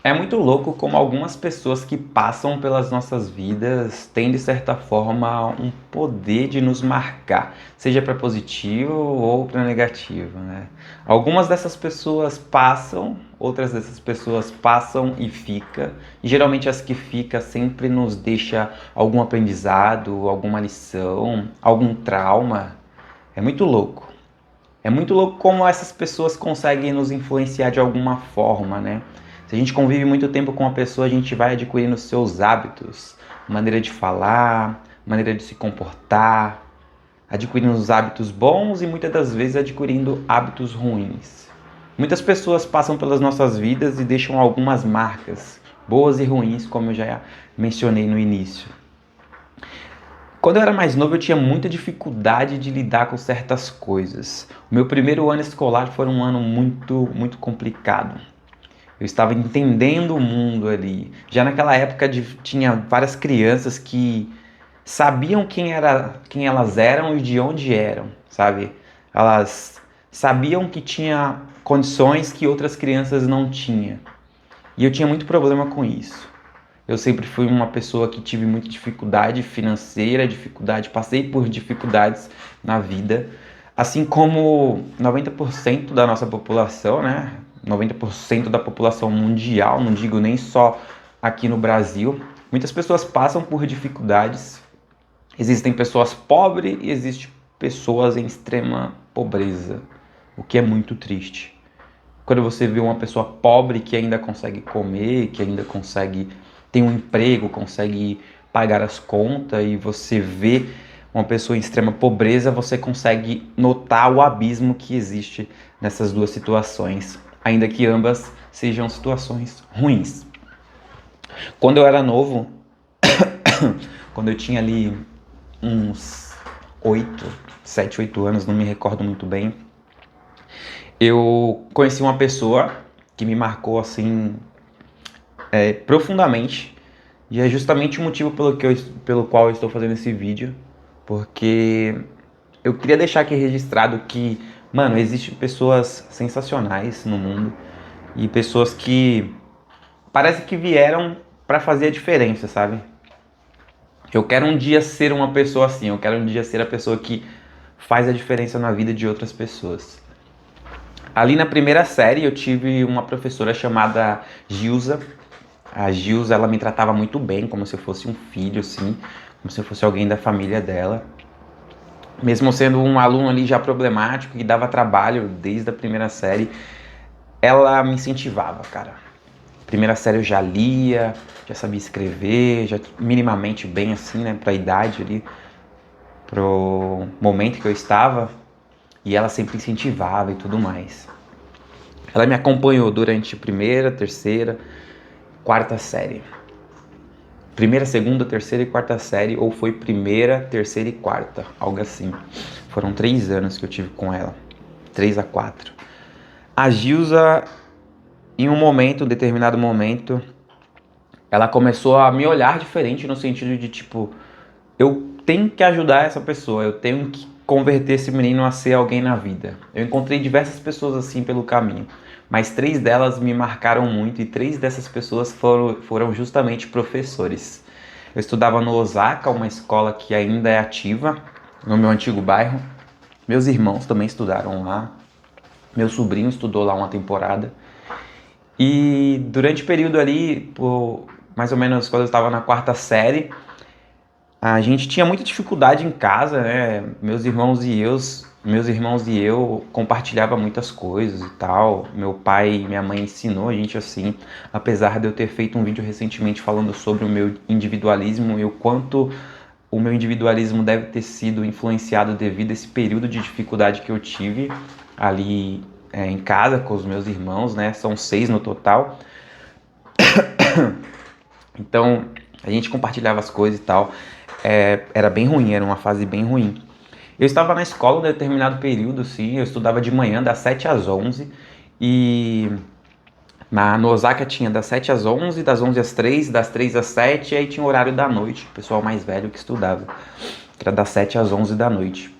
É muito louco como algumas pessoas que passam pelas nossas vidas têm, de certa forma, um poder de nos marcar, seja para positivo ou para negativo, né? Algumas dessas pessoas passam, outras dessas pessoas passam e fica. E geralmente as que ficam sempre nos deixa algum aprendizado, alguma lição, algum trauma. É muito louco. É muito louco como essas pessoas conseguem nos influenciar de alguma forma, né? Se a gente convive muito tempo com uma pessoa, a gente vai adquirindo seus hábitos, maneira de falar, maneira de se comportar, adquirindo os hábitos bons e muitas das vezes adquirindo hábitos ruins. Muitas pessoas passam pelas nossas vidas e deixam algumas marcas, boas e ruins, como eu já mencionei no início. Quando eu era mais novo, eu tinha muita dificuldade de lidar com certas coisas. O meu primeiro ano escolar foi um ano muito complicado. Eu estava entendendo o mundo ali. Já naquela época tinha várias crianças que sabiam quem elas eram e de onde eram, sabe? Elas sabiam que tinha condições que outras crianças não tinham. E eu tinha muito problema com isso. Eu sempre fui uma pessoa que tive muita dificuldade financeira, passei por dificuldades na vida, assim como 90% da nossa população, né? 90% da população mundial, não digo nem só aqui no Brasil. Muitas pessoas passam por dificuldades. Existem pessoas pobres e existem pessoas em extrema pobreza, o que é muito triste. Quando você vê uma pessoa pobre que ainda consegue comer, que ainda consegue ter um emprego, consegue pagar as contas, e você vê uma pessoa em extrema pobreza, você consegue notar o abismo que existe nessas duas situações, ainda que ambas sejam situações ruins. Quando eu era novo, quando eu tinha ali uns 8, 7, 8 anos, não me recordo muito bem, eu conheci uma pessoa que me marcou assim profundamente. E é justamente o motivo pelo qual eu estou fazendo esse vídeo. Porque eu queria deixar aqui registrado que, mano, existem pessoas sensacionais no mundo. E pessoas que parece que vieram para fazer a diferença, sabe? Eu quero um dia ser uma pessoa assim. Eu quero um dia ser a pessoa que faz a diferença na vida de outras pessoas. Ali na primeira série eu tive uma professora chamada Gilza. A Gilza, ela me tratava muito bem, como se eu fosse um filho, assim, como se eu fosse alguém da família dela. Mesmo sendo um aluno ali já problemático, que dava trabalho desde a primeira série, ela me incentivava, cara. Primeira série eu já lia, já sabia escrever, já minimamente bem assim, né, pra idade ali, pro momento que eu estava, e ela sempre incentivava e tudo mais. Ela me acompanhou durante primeira, terceira, quarta série. Primeira, segunda, terceira e quarta série, ou foi primeira, terceira e quarta, algo assim. Foram 3 anos que eu tive com ela, 3 a 4. A Gilza, em um determinado momento, ela começou a me olhar diferente no sentido de tipo, eu tenho que ajudar essa pessoa, eu tenho que converter esse menino a ser alguém na vida. Eu encontrei diversas pessoas assim pelo caminho, mas 3 delas me marcaram muito e 3 dessas pessoas foram justamente professores. Eu estudava no Osaka, uma escola que ainda é ativa no meu antigo bairro. Meus irmãos também estudaram lá. Meu sobrinho estudou lá uma temporada. E durante o período ali, por mais ou menos quando eu estava na quarta série, a gente tinha muita dificuldade em casa, né? Meus irmãos e eu compartilhava muitas coisas e tal. Meu pai e minha mãe ensinou a gente assim, apesar de eu ter feito um vídeo recentemente falando sobre o meu individualismo e o quanto o meu individualismo deve ter sido influenciado devido a esse período de dificuldade que eu tive ali em casa com os meus irmãos, né? São 6 no total. Então a gente compartilhava as coisas e tal. Era bem ruim, era uma fase bem ruim. Eu estava na escola em determinado período, sim, eu estudava de manhã, das 7 às 11, e no Osaka tinha das 7 às 11, das 11 às 3, das 3 às 7, e aí tinha o horário da noite, o pessoal mais velho que estudava, que era das 7 às 11 da noite.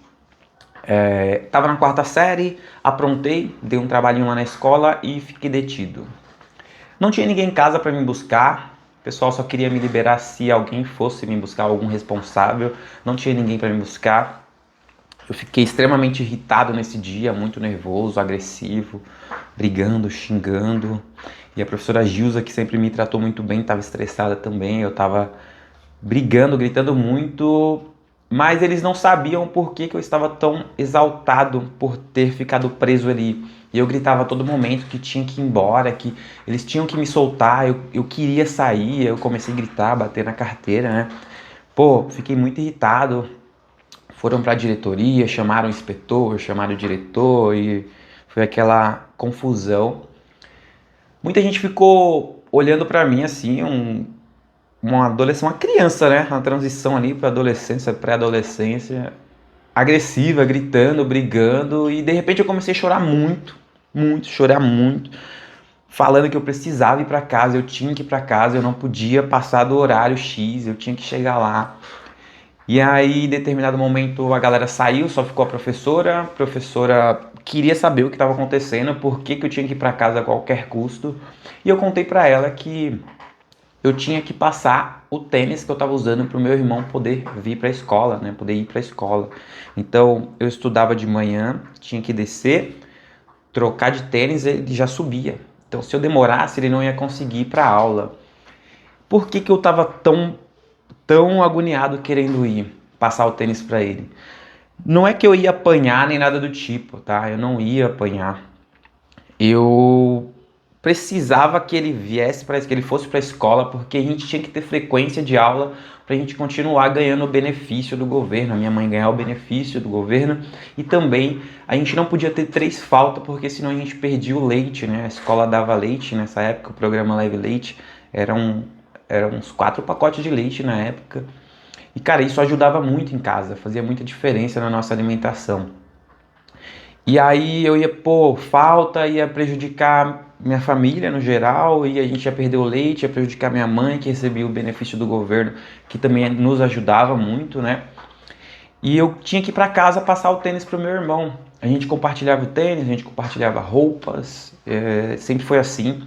Tava na quarta série, aprontei, dei um trabalhinho lá na escola e fiquei detido. Não tinha ninguém em casa para me buscar. O pessoal só queria me liberar se alguém fosse me buscar, algum responsável. Não tinha ninguém para me buscar. Eu fiquei extremamente irritado nesse dia, muito nervoso, agressivo, brigando, xingando. E a professora Gilza, que sempre me tratou muito bem, estava estressada também. Eu estava brigando, gritando muito, mas eles não sabiam por que eu estava tão exaltado por ter ficado preso ali. E eu gritava a todo momento que tinha que ir embora, que eles tinham que me soltar, eu queria sair, eu comecei a gritar, bater na carteira, né? Pô, fiquei muito irritado. Foram para a diretoria, chamaram o inspetor, chamaram o diretor e foi aquela confusão. Muita gente ficou olhando para mim assim, uma adolescente, uma criança, né? Uma transição ali para adolescência, pré-adolescência, agressiva, gritando, brigando, e de repente eu comecei a chorar muito, muito, chorar muito, falando que eu precisava ir para casa, eu tinha que ir para casa, eu não podia passar do horário X, eu tinha que chegar lá. E aí, em determinado momento, a galera saiu, só ficou a professora queria saber o que estava acontecendo, por que eu tinha que ir para casa a qualquer custo, e eu contei para ela que eu tinha que passar o tênis que eu estava usando para o meu irmão poder vir para a escola, né? Poder ir para a escola. Então eu estudava de manhã, tinha que descer, trocar de tênis, ele já subia. Então se eu demorasse, ele não ia conseguir ir para a aula. Por que eu estava tão agoniado querendo ir passar o tênis para ele? Não é que eu ia apanhar nem nada do tipo, tá? Eu não ia apanhar. Eu precisava que ele viesse, para que ele fosse para a escola, porque a gente tinha que ter frequência de aula para a gente continuar ganhando o benefício do governo, a minha mãe ganhar o benefício do governo, e também a gente não podia ter 3 faltas, porque senão a gente perdia o leite, né? A escola dava leite nessa época, o programa Leve Leite, eram uns 4 pacotes de leite na época, e cara, isso ajudava muito em casa, fazia muita diferença na nossa alimentação. E aí eu ia pôr falta, ia prejudicar minha família no geral, e a gente ia perder o leite, ia prejudicar minha mãe, que recebia o benefício do governo, que também nos ajudava muito, né? E eu tinha que ir para casa passar o tênis pro meu irmão. A gente compartilhava o tênis, a gente compartilhava roupas, sempre foi assim.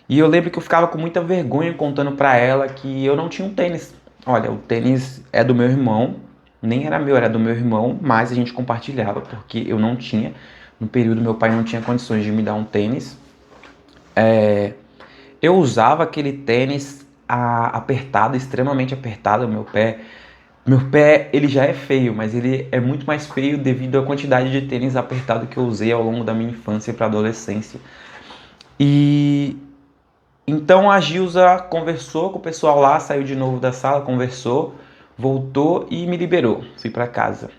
E eu lembro que eu ficava com muita vergonha contando para ela que eu não tinha um tênis. Olha, o tênis é do meu irmão, nem era meu, era do meu irmão, mas a gente compartilhava, porque eu não tinha. No período, meu pai não tinha condições de me dar um tênis. Eu usava aquele tênis apertado, extremamente apertado, meu pé. Meu pé, ele já é feio, mas ele é muito mais feio devido à quantidade de tênis apertado que eu usei ao longo da minha infância para adolescência. E então a Gilza conversou com o pessoal lá, saiu de novo da sala, conversou, voltou e me liberou. Fui para casa.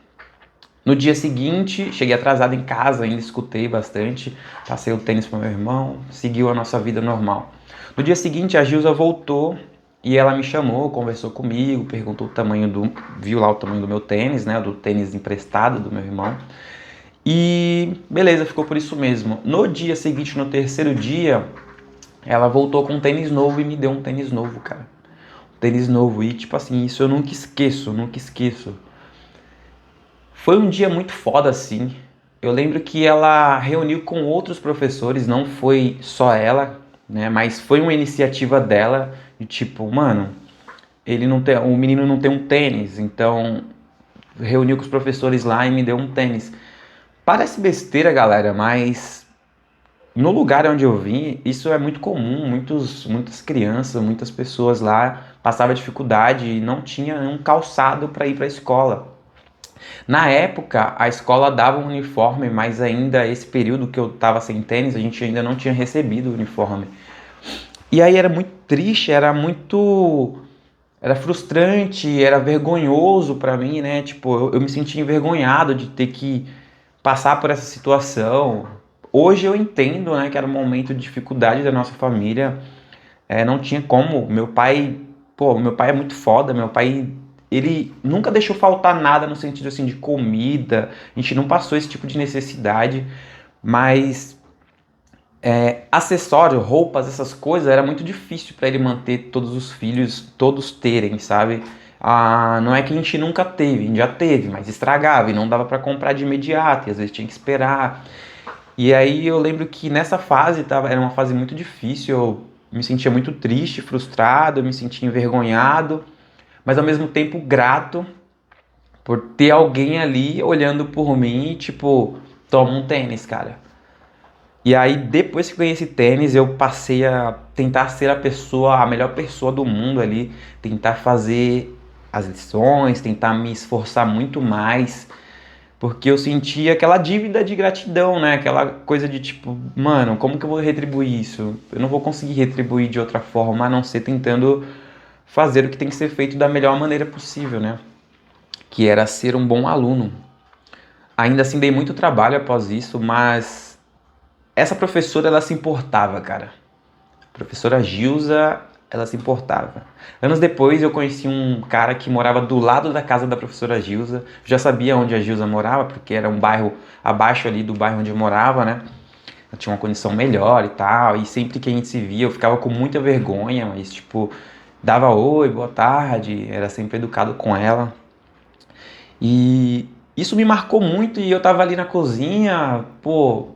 No dia seguinte, cheguei atrasado em casa, ainda escutei bastante, passei o tênis para meu irmão, seguiu a nossa vida normal. No dia seguinte, a Gilza voltou e ela me chamou, conversou comigo, perguntou o tamanho viu lá o tamanho do meu tênis, né, do tênis emprestado do meu irmão. E beleza, ficou por isso mesmo. No dia seguinte, no terceiro dia, ela voltou com um tênis novo e me deu um tênis novo, cara. Um tênis novo. E tipo assim, isso eu nunca esqueço, nunca esqueço. Foi um dia muito foda, assim. Eu lembro que ela reuniu com outros professores, não foi só ela, né? Mas foi uma iniciativa dela de tipo, mano, o menino não tem um tênis, então reuniu com os professores lá e me deu um tênis. Parece besteira, galera, mas no lugar onde eu vim, isso é muito comum. Muitas crianças, muitas pessoas lá passavam dificuldade e não tinha um calçado para ir para a escola. Na época, a escola dava um uniforme, mas ainda esse período que eu estava sem tênis, a gente ainda não tinha recebido o uniforme. E aí era muito triste, era frustrante, era vergonhoso para mim, né? Tipo, eu me sentia envergonhado de ter que passar por essa situação. Hoje eu entendo, né, que era um momento de dificuldade da nossa família. Não tinha como. Meu pai é muito foda. Meu pai, ele nunca deixou faltar nada no sentido assim de comida. A gente não passou esse tipo de necessidade, mas acessório, roupas, essas coisas, era muito difícil para ele manter todos os filhos, todos terem, sabe? Não é que a gente nunca teve, a gente já teve, mas estragava e não dava para comprar de imediato, e às vezes tinha que esperar. E aí eu lembro que nessa fase era uma fase muito difícil, eu me sentia muito triste, frustrado, eu me sentia envergonhado, mas ao mesmo tempo grato por ter alguém ali olhando por mim, tipo, toma um tênis, cara. E aí, depois que eu ganhei esse tênis, eu passei a tentar ser a melhor pessoa do mundo ali, tentar fazer as lições, tentar me esforçar muito mais, porque eu sentia aquela dívida de gratidão, né? Aquela coisa de tipo, mano, como que eu vou retribuir isso? Eu não vou conseguir retribuir de outra forma, a não ser tentando fazer o que tem que ser feito da melhor maneira possível, né? Que era ser um bom aluno. Ainda assim, dei muito trabalho após isso, mas essa professora, ela se importava, cara. A professora Gilza, ela se importava. Anos depois, eu conheci um cara que morava do lado da casa da professora Gilza. Já sabia onde a Gilza morava, porque era um bairro abaixo ali do bairro onde eu morava, né? Eu tinha uma condição melhor e tal. E sempre que a gente se via, eu ficava com muita vergonha, mas, tipo, dava oi, boa tarde, era sempre educado com ela. E isso me marcou muito e eu tava ali na cozinha, pô,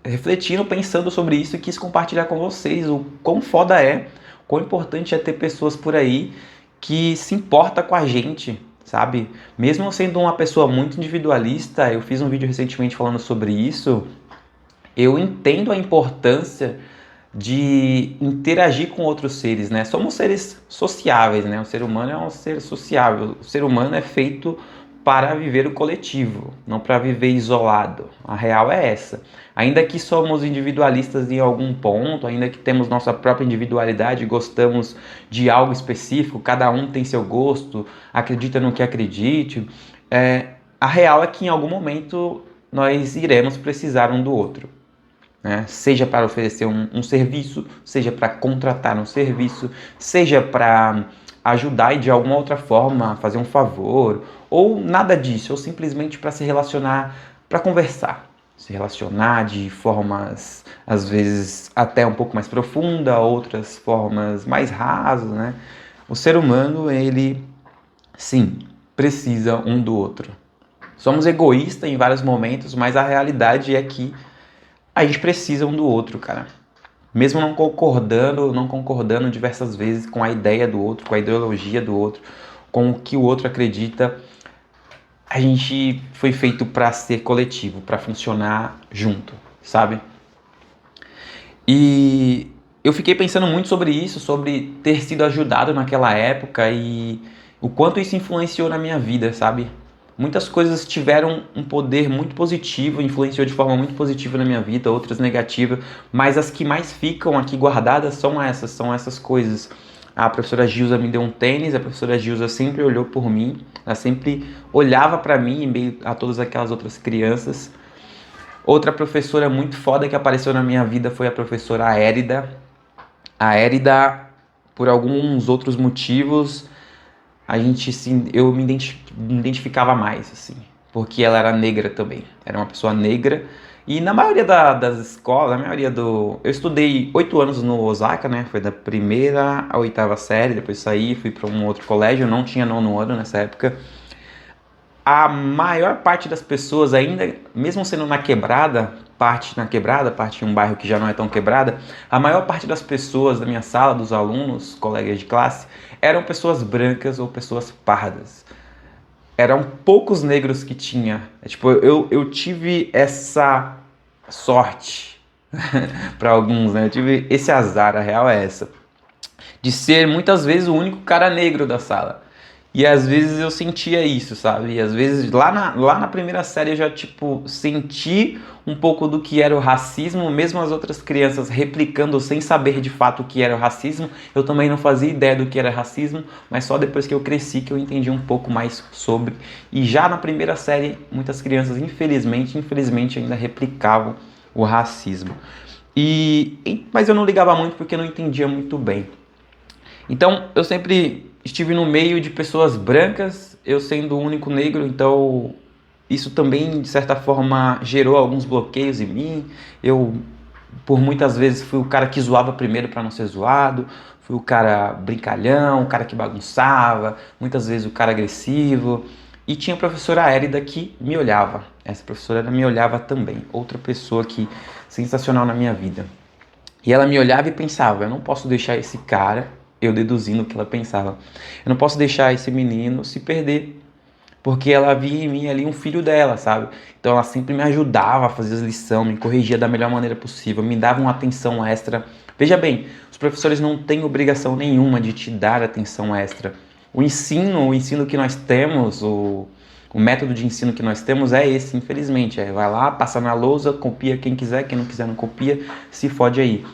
refletindo, pensando sobre isso e quis compartilhar com vocês o quão foda é, quão importante é ter pessoas por aí que se importa com a gente, sabe? Mesmo sendo uma pessoa muito individualista, eu fiz um vídeo recentemente falando sobre isso, eu entendo a importância de interagir com outros seres, né? Somos seres sociáveis, né? O ser humano é um ser sociável. O ser humano é feito para viver o coletivo, não para viver isolado. A real é essa. Ainda que somos individualistas em algum ponto, ainda que temos nossa própria individualidade, gostamos de algo específico, cada um tem seu gosto, acredita no que acredite, a real é que em algum momento nós iremos precisar um do outro, né? Seja para oferecer um serviço, seja para contratar um serviço, seja para ajudar e de alguma outra forma fazer um favor, ou nada disso, ou simplesmente para se relacionar, para conversar, se relacionar de formas às vezes até um pouco mais profunda, outras formas mais rasas, né? O ser humano, ele sim, precisa um do outro. Somos egoístas em vários momentos, mas a realidade é que a gente precisa um do outro, cara. Mesmo não concordando diversas vezes com a ideia do outro, com a ideologia do outro, com o que o outro acredita, a gente foi feito para ser coletivo, para funcionar junto, sabe? E eu fiquei pensando muito sobre isso, sobre ter sido ajudado naquela época e o quanto isso influenciou na minha vida, sabe? Muitas coisas tiveram um poder muito positivo, influenciou de forma muito positiva na minha vida, outras negativas, mas as que mais ficam aqui guardadas são essas coisas. A professora Gilza me deu um tênis, a professora Gilza sempre olhou por mim, ela sempre olhava para mim em meio a todas aquelas outras crianças. Outra professora muito foda que apareceu na minha vida foi a professora Érida. A Érida, por alguns outros motivos, eu me identificava mais, assim, porque ela era negra também, era uma pessoa negra. E na maioria das escolas, eu estudei 8 anos no Osaka, né? Foi da primeira à oitava série, depois saí, fui para um outro colégio, não tinha nono ano nessa época. A maior parte das pessoas ainda, mesmo sendo na quebrada, parte em um bairro que já não é tão quebrada, a maior parte das pessoas da minha sala, dos alunos, colegas de classe, eram pessoas brancas ou pessoas pardas. Eram poucos negros que tinha. Tipo, eu tive essa sorte para alguns, né? Eu tive esse azar, a real é essa, de ser muitas vezes o único cara negro da sala. E às vezes eu sentia isso, sabe? E às vezes lá na primeira série eu já, tipo, senti um pouco do que era o racismo, mesmo as outras crianças replicando sem saber de fato o que era o racismo. Eu também não fazia ideia do que era racismo, mas só depois que eu cresci que eu entendi um pouco mais sobre. E já na primeira série, muitas crianças, infelizmente ainda replicavam o racismo. Mas eu não ligava muito porque eu não entendia muito bem. Então, eu sempre estive no meio de pessoas brancas, eu sendo o único negro, então isso também, de certa forma, gerou alguns bloqueios em mim. Eu, por muitas vezes, fui o cara que zoava primeiro para não ser zoado, fui o cara brincalhão, o cara que bagunçava, muitas vezes o cara agressivo. E tinha a professora Érida que me olhava. Essa professora ela me olhava também. Outra pessoa que sensacional na minha vida. E ela me olhava e pensava, eu não posso deixar esse cara, eu deduzindo o que ela pensava, eu não posso deixar esse menino se perder, porque ela via em mim ali um filho dela, sabe? Então ela sempre me ajudava a fazer as lições, me corrigia da melhor maneira possível, me dava uma atenção extra. Veja bem, os professores não têm obrigação nenhuma de te dar atenção extra. O ensino que nós temos, o método de ensino que nós temos é esse, infelizmente. Vai lá, passa na lousa, copia quem quiser, quem não quiser não copia, se fode aí.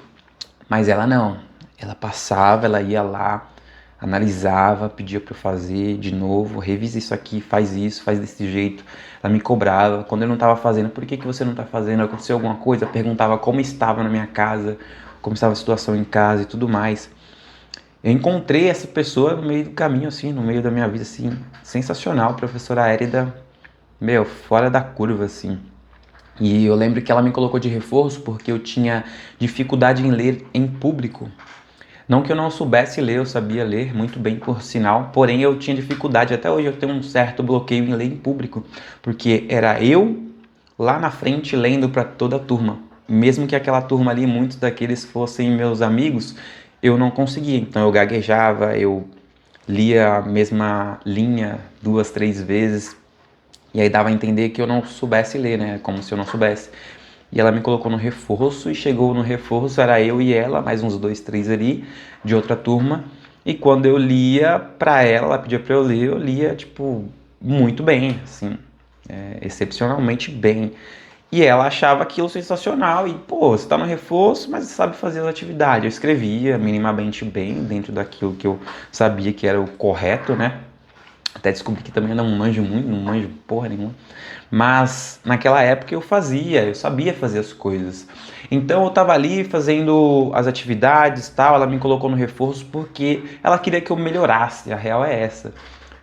Mas ela não. Ela passava, ela ia lá, analisava, pedia para eu fazer de novo, revisa isso, faz desse jeito. Ela me cobrava. Quando eu não estava fazendo, por que você não está fazendo? Aconteceu alguma coisa? Perguntava como estava na minha casa, como estava a situação em casa e tudo mais. Eu encontrei essa pessoa no meio do caminho, assim, no meio da minha vida, assim, sensacional. Professora Érida, meu, fora da curva, assim. E eu lembro que ela me colocou de reforço porque eu tinha dificuldade em ler em público. Não que eu não soubesse ler, eu sabia ler muito bem, por sinal, porém eu tinha dificuldade, até hoje eu tenho um certo bloqueio em ler em público, porque era eu lá na frente lendo para toda a turma. Mesmo que aquela turma ali, muitos daqueles fossem meus amigos, eu não conseguia. Então eu gaguejava, eu lia a mesma linha 2, 3 vezes, e aí dava a entender que eu não soubesse ler, né? Como se eu não soubesse. E ela me colocou no reforço e chegou no reforço, era eu e ela, mais uns 2, 3 ali, de outra turma. E quando eu lia pra ela pedia pra eu lia, tipo, muito bem, assim, excepcionalmente bem. E ela achava aquilo sensacional e, pô, você tá no reforço, mas você sabe fazer as atividades. Eu escrevia minimamente bem, dentro daquilo que eu sabia que era o correto, né? Até descobri que também eu não manjo muito, não manjo porra nenhuma. Mas naquela época eu sabia fazer as coisas. Então eu tava ali fazendo as atividades e tal, ela me colocou no reforço porque ela queria que eu melhorasse, a real é essa.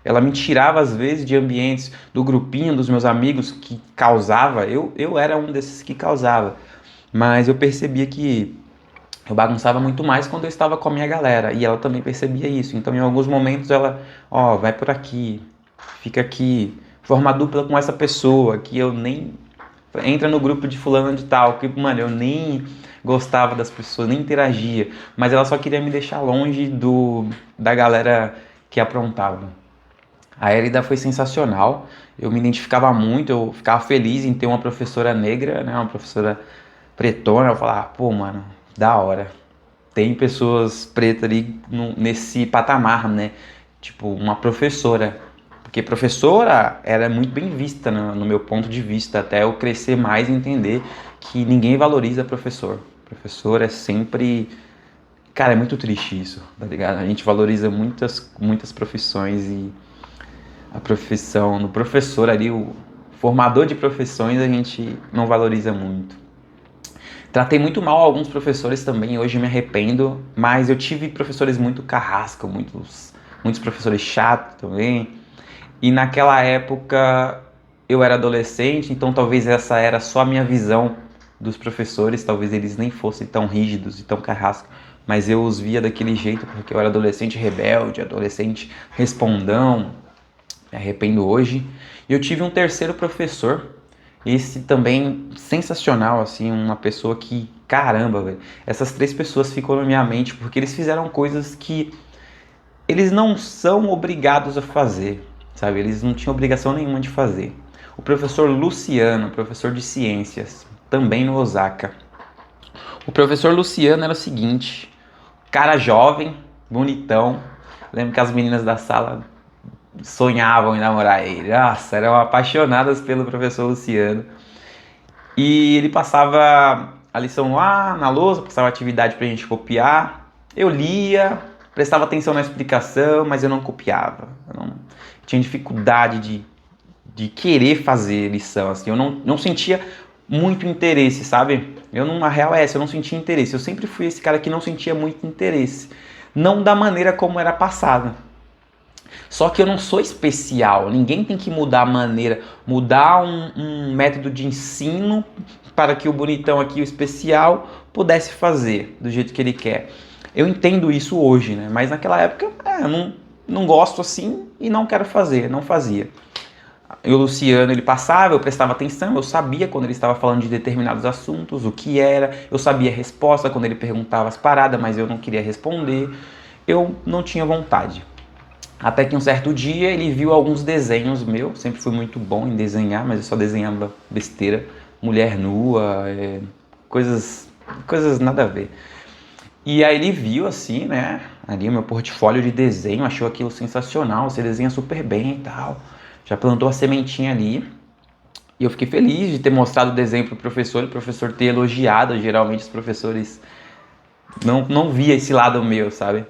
Ela me tirava às vezes de ambientes do grupinho dos meus amigos que causava, eu era um desses que causava. Mas eu percebia que eu bagunçava muito mais quando eu estava com a minha galera, e ela também percebia isso. Então, em alguns momentos, ela, ó, vai por aqui, fica aqui, forma dupla com essa pessoa, que eu nem. Entra no grupo de fulano de tal, que, mano, eu nem gostava das pessoas, nem interagia, mas ela só queria me deixar longe da galera que aprontava. A Érida foi sensacional, eu me identificava muito, eu ficava feliz em ter uma professora negra, né, uma professora pretona, eu falava, pô, mano, da hora. Tem pessoas pretas ali nesse patamar, né? Tipo, uma professora. Porque professora era muito bem vista no meu ponto de vista, até eu crescer mais e entender que ninguém valoriza professor. Professor é sempre. Cara, é muito triste isso, tá ligado? A gente valoriza muitas profissões e a profissão, no professor ali, o formador de profissões, a gente não valoriza muito. Tratei muito mal alguns professores também, hoje me arrependo, mas eu tive professores muito carrasco, muitos professores chatos também. E naquela época eu era adolescente, então talvez essa era só a minha visão dos professores, talvez eles nem fossem tão rígidos e tão carrascos, mas eu os via daquele jeito porque eu era adolescente rebelde, adolescente respondão, me arrependo hoje. E eu tive um terceiro professor, esse também sensacional, assim, uma pessoa que, caramba, velho, essas três pessoas ficam na minha mente porque eles fizeram coisas que eles não são obrigados a fazer, sabe? Eles não tinham obrigação nenhuma de fazer. O professor Luciano, professor de ciências, também no Osaka. O professor Luciano era o seguinte, cara jovem, bonitão, lembro que as meninas da sala sonhavam em namorar ele. Nossa, eram apaixonadas pelo professor Luciano. E ele passava a lição lá na lousa, passava atividade pra gente copiar. Eu lia, prestava atenção na explicação, mas eu não copiava. Eu não tinha dificuldade de querer fazer lição, assim. Eu não sentia muito interesse, sabe? A real é essa, eu não sentia interesse. Eu sempre fui esse cara que não sentia muito interesse. Não da maneira como era passada. Só que eu não sou especial, ninguém tem que mudar a maneira, mudar um método de ensino para que o bonitão aqui, o especial, pudesse fazer do jeito que ele quer. Eu entendo isso hoje, né? Mas naquela época eu não gosto assim e não quero fazer, não fazia. E o Luciano, ele passava, eu prestava atenção, eu sabia quando ele estava falando de determinados assuntos, o que era, eu sabia a resposta quando ele perguntava as paradas, mas eu não queria responder, eu não tinha vontade. Até que um certo dia ele viu alguns desenhos meus, sempre fui muito bom em desenhar, mas eu só desenhava besteira, mulher nua, coisas nada a ver. E aí ele viu assim, né, ali o meu portfólio de desenho, achou aquilo sensacional, você desenha super bem e tal. Já plantou a sementinha ali. E eu fiquei feliz de ter mostrado o desenho pro professor, e o professor ter elogiado. Geralmente os professores não via esse lado meu, sabe?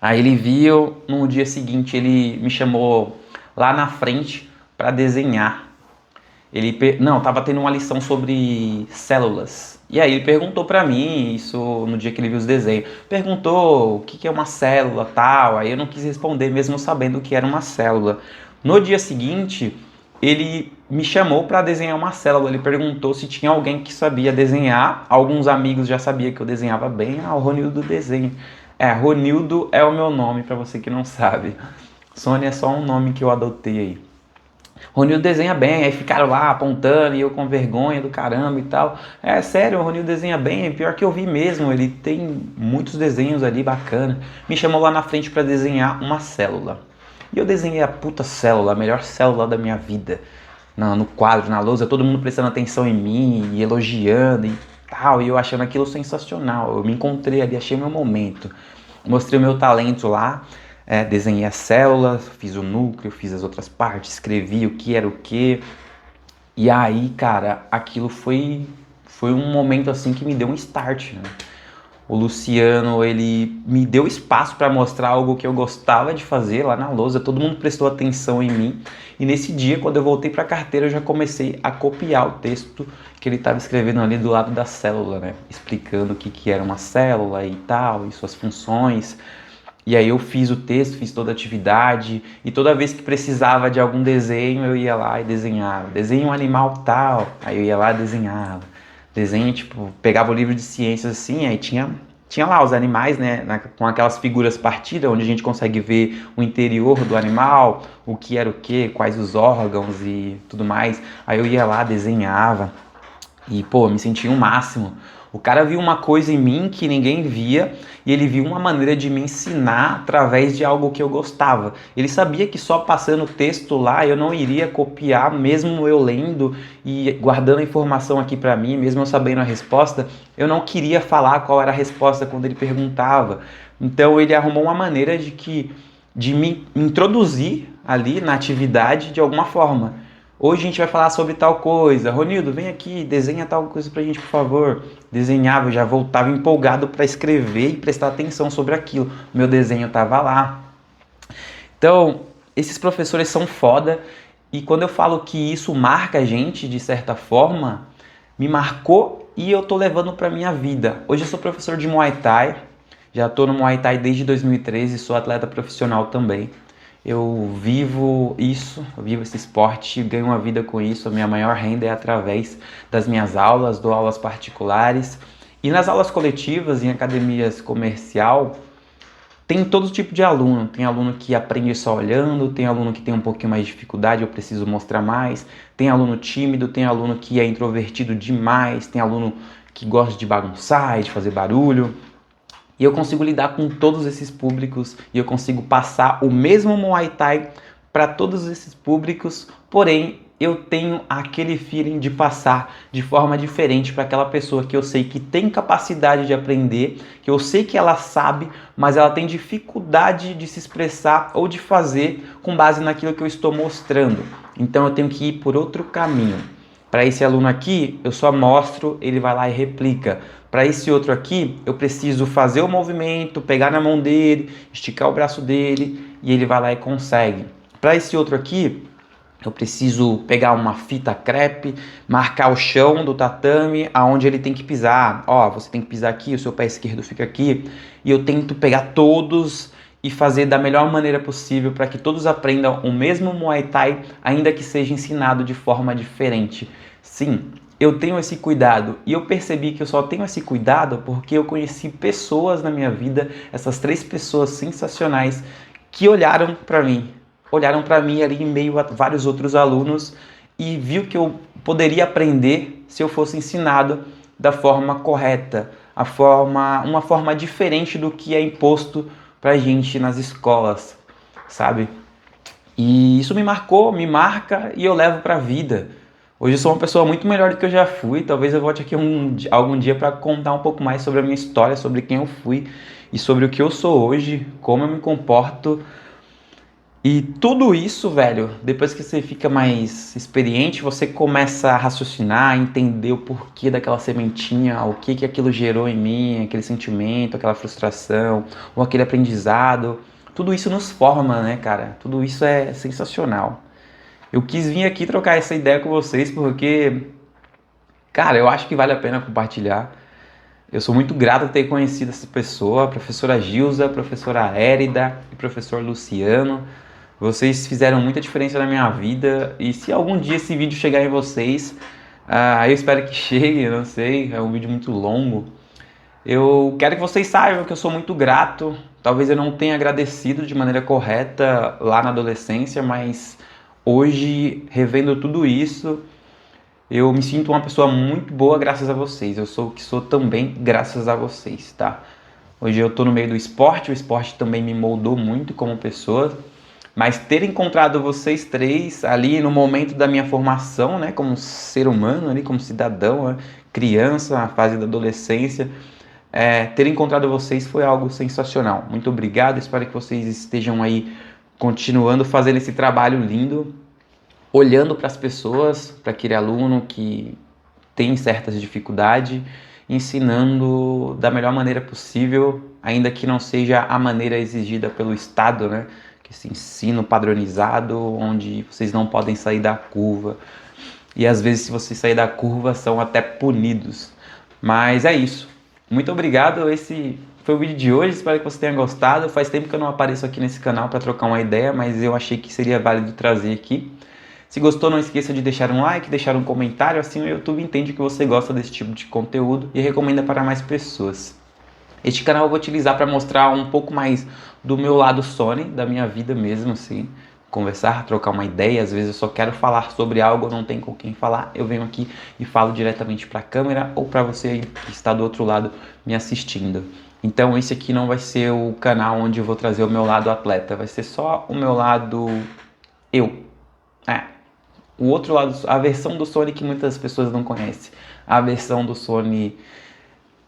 Aí ele viu, no dia seguinte ele me chamou lá na frente para desenhar. Não, tava tendo uma lição sobre células. E aí ele perguntou pra mim, isso no dia que ele viu os desenhos. Perguntou o que é uma célula, tal. Aí eu não quis responder mesmo sabendo o que era uma célula. No dia seguinte, ele me chamou para desenhar uma célula. Ele perguntou se tinha alguém que sabia desenhar. Alguns amigos já sabiam que eu desenhava bem. Ah, o Ronildo desenha. Ronildo é o meu nome, para você que não sabe. Sônia é só um nome que eu adotei aí. Ronildo desenha bem, aí ficaram lá apontando e eu com vergonha do caramba e tal. É sério, o Ronildo desenha bem, pior que eu vi mesmo, ele tem muitos desenhos ali bacana. Me chamou lá na frente para desenhar uma célula. E eu desenhei a puta célula, a melhor célula da minha vida. No quadro, na lousa, todo mundo prestando atenção em mim e elogiando e tal. E eu achando aquilo sensacional. Eu me encontrei ali, achei meu momento. Mostrei o meu talento lá. Desenhei as células, fiz o núcleo, fiz as outras partes, escrevi o que era o que. E aí, cara, aquilo foi um momento assim que me deu um start, né? O Luciano, ele me deu espaço para mostrar algo que eu gostava de fazer lá na lousa, todo mundo prestou atenção em mim. E nesse dia, quando eu voltei para a carteira, eu já comecei a copiar o texto que ele estava escrevendo ali do lado da célula, né? Explicando o que era uma célula e tal, e suas funções. E aí eu fiz o texto, fiz toda a atividade, e toda vez que precisava de algum desenho, eu ia lá e desenhava. Desenho um animal tal, aí eu ia lá e desenhava. Desenho, tipo, pegava o livro de ciências assim, aí tinha lá os animais, né, com aquelas figuras partidas, onde a gente consegue ver o interior do animal, o que era o que, quais os órgãos e tudo mais. Aí eu ia lá, desenhava, e, pô, me sentia o máximo. O cara viu uma coisa em mim que ninguém via e ele viu uma maneira de me ensinar através de algo que eu gostava. Ele sabia que só passando o texto lá eu não iria copiar, mesmo eu lendo e guardando a informação aqui para mim, mesmo eu sabendo a resposta, eu não queria falar qual era a resposta quando ele perguntava. Então ele arrumou uma maneira de me introduzir ali na atividade de alguma forma. Hoje a gente vai falar sobre tal coisa. Ronildo, vem aqui, desenha tal coisa pra gente, por favor. Desenhava, eu já voltava empolgado para escrever e prestar atenção sobre aquilo. Meu desenho tava lá. Então, esses professores são foda. E quando eu falo que isso marca a gente, de certa forma, me marcou e eu tô levando pra minha vida. Hoje eu sou professor de Muay Thai. Já tô no Muay Thai desde 2013 e sou atleta profissional também. Eu vivo isso, eu vivo esse esporte, ganho uma vida com isso. A minha maior renda é através das minhas aulas, dou aulas particulares. E nas aulas coletivas, em academias comercial, tem todo tipo de aluno. Tem aluno que aprende só olhando, tem aluno que tem um pouquinho mais de dificuldade, eu preciso mostrar mais. Tem aluno tímido, tem aluno que é introvertido demais, tem aluno que gosta de bagunçar e de fazer barulho. E eu consigo lidar com todos esses públicos e eu consigo passar o mesmo Muay Thai para todos esses públicos, porém eu tenho aquele feeling de passar de forma diferente para aquela pessoa que eu sei que tem capacidade de aprender, que eu sei que ela sabe, mas ela tem dificuldade de se expressar ou de fazer com base naquilo que eu estou mostrando. Então eu tenho que ir por outro caminho. Para esse aluno aqui, eu só mostro, ele vai lá e replica. Para esse outro aqui, eu preciso fazer o movimento, pegar na mão dele, esticar o braço dele e ele vai lá e consegue. Para esse outro aqui, eu preciso pegar uma fita crepe, marcar o chão do tatame, aonde ele tem que pisar. Ó, você tem que pisar aqui, o seu pé esquerdo fica aqui. E eu tento pegar todos e fazer da melhor maneira possível para que todos aprendam o mesmo Muay Thai, ainda que seja ensinado de forma diferente. Sim, eu tenho esse cuidado e eu percebi que eu só tenho esse cuidado porque eu conheci pessoas na minha vida, essas 3 pessoas sensacionais que olharam para mim, olharam para mim ali em meio a vários outros alunos e viu que eu poderia aprender se eu fosse ensinado da forma correta, uma forma diferente do que é imposto pra gente nas escolas, sabe? E isso me marcou, me marca e eu levo pra vida. Hoje eu sou uma pessoa muito melhor do que eu já fui. Talvez eu volte aqui algum dia para contar um pouco mais sobre a minha história, sobre quem eu fui e sobre o que eu sou hoje, como eu me comporto. E tudo isso, velho, depois que você fica mais experiente, você começa a raciocinar, a entender o porquê daquela sementinha, o que que aquilo gerou em mim, aquele sentimento, aquela frustração, ou aquele aprendizado. Tudo isso nos forma, né, cara? Tudo isso é sensacional. Eu quis vir aqui trocar essa ideia com vocês porque, cara, eu acho que vale a pena compartilhar. Eu sou muito grato por ter conhecido essa pessoa, a professora Gilza, a professora Érida e o professor Luciano. Vocês fizeram muita diferença na minha vida e se algum dia esse vídeo chegar em vocês, eu espero que chegue, eu não sei, é um vídeo muito longo. Eu quero que vocês saibam que eu sou muito grato. Talvez eu não tenha agradecido de maneira correta lá na adolescência, mas hoje, revendo tudo isso, eu me sinto uma pessoa muito boa graças a vocês. Eu sou o que sou também graças a vocês, tá? Hoje eu tô no meio do esporte, o esporte também me moldou muito como pessoa. Mas ter encontrado vocês três ali no momento da minha formação, né, como ser humano, ali, como cidadão, né, criança, na fase da adolescência, ter encontrado vocês foi algo sensacional. Muito obrigado, espero que vocês estejam aí continuando fazendo esse trabalho lindo, olhando para as pessoas, para aquele aluno que tem certas dificuldades, ensinando da melhor maneira possível, ainda que não seja a maneira exigida pelo Estado, né? Que esse ensino padronizado, onde vocês não podem sair da curva. E às vezes, se vocês sair da curva, são até punidos. Mas é isso. Muito obrigado. Esse foi o vídeo de hoje. Espero que você tenha gostado. Faz tempo que eu não apareço aqui nesse canal para trocar uma ideia, mas eu achei que seria válido trazer aqui. Se gostou, não esqueça de deixar um like, deixar um comentário, assim o YouTube entende que você gosta desse tipo de conteúdo e recomenda para mais pessoas. Este canal eu vou utilizar para mostrar um pouco mais do meu lado Sony, da minha vida mesmo, assim. Conversar, trocar uma ideia, às vezes eu só quero falar sobre algo, não tem com quem falar, eu venho aqui e falo diretamente para a câmera ou para você aí que está do outro lado me assistindo. Então esse aqui não vai ser o canal onde eu vou trazer o meu lado atleta, vai ser só o meu lado eu. O outro lado, a versão do Sony que muitas pessoas não conhecem. A versão do Sony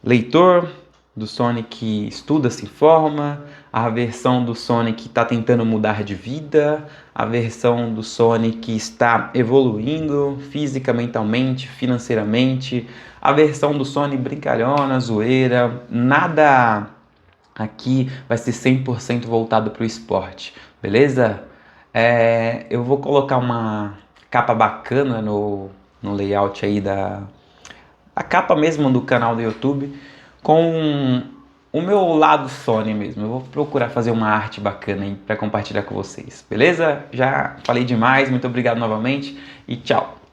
leitor, do Sony que estuda, se informa, a versão do Sony que está tentando mudar de vida, a versão do Sony que está evoluindo física, mentalmente, financeiramente, a versão do Sony brincalhona, zoeira, nada aqui vai ser 100% voltado para o esporte, beleza? Eu vou colocar uma capa bacana no layout aí a capa mesmo do canal do YouTube com o meu lado Sony mesmo. Eu vou procurar fazer uma arte bacana aí para compartilhar com vocês, beleza? Já falei demais, muito obrigado novamente e tchau!